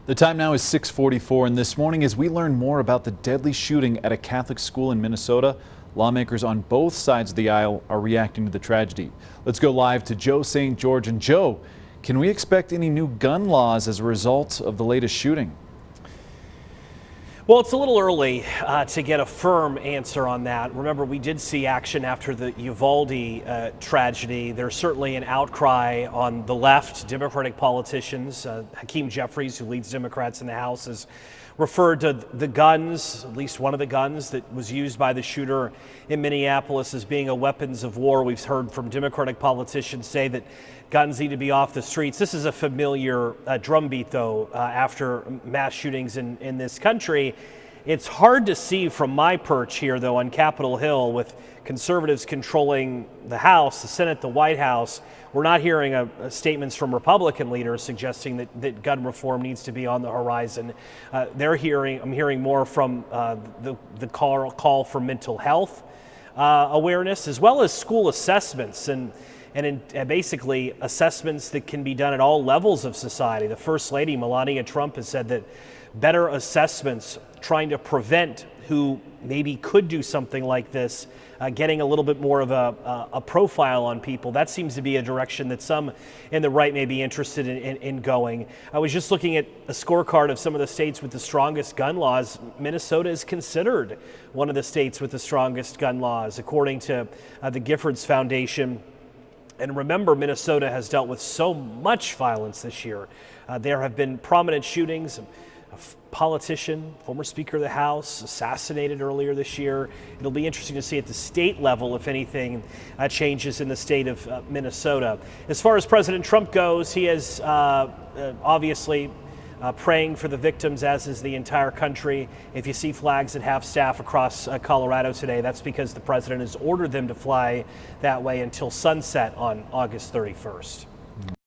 The time now is 6:44, and this morning as we learn more about the deadly shooting at a Catholic school in Minnesota, lawmakers on both sides of the aisle are reacting to the tragedy. Let's go live to Joe St. George. And Joe, can we expect any new gun laws as a result of the latest shooting? Well, it's a little early to get a firm answer on that. Remember, we did see action after the Uvalde tragedy. There's certainly an outcry on the left. Democratic politicians, Hakeem Jeffries, who leads Democrats in the House, has referred to the guns, at least one of the guns that was used by the shooter in Minneapolis, as being a weapons of war. We've heard from Democratic politicians say that guns need to be off the streets. This is a familiar drumbeat, though, after mass shootings in this country. It's hard to see from my perch here, though, on Capitol Hill, with conservatives controlling the House, the Senate, the White House. We're not hearing statements from Republican leaders suggesting that gun reform needs to be on the horizon. I'm hearing more from the call for mental health awareness, as well as school assessments and basically assessments that can be done at all levels of society. The First Lady, Melania Trump, has said that better assessments trying to prevent who maybe could do something like this, getting a little bit more of a profile on people. That seems to be a direction that some in the right may be interested in going. I was just looking at a scorecard of some of the states with the strongest gun laws. Minnesota is considered one of the states with the strongest gun laws, according to the Giffords Foundation. And remember, Minnesota has dealt with so much violence this year. There have been prominent shootings. A politician, former Speaker of the House, assassinated earlier this year. It'll be interesting to see at the state level if anything changes in the state of Minnesota. As far as President Trump goes, he is obviously praying for the victims, as is the entire country. If you see flags at half-staff across Colorado today, that's because the president has ordered them to fly that way until sunset on August 31st.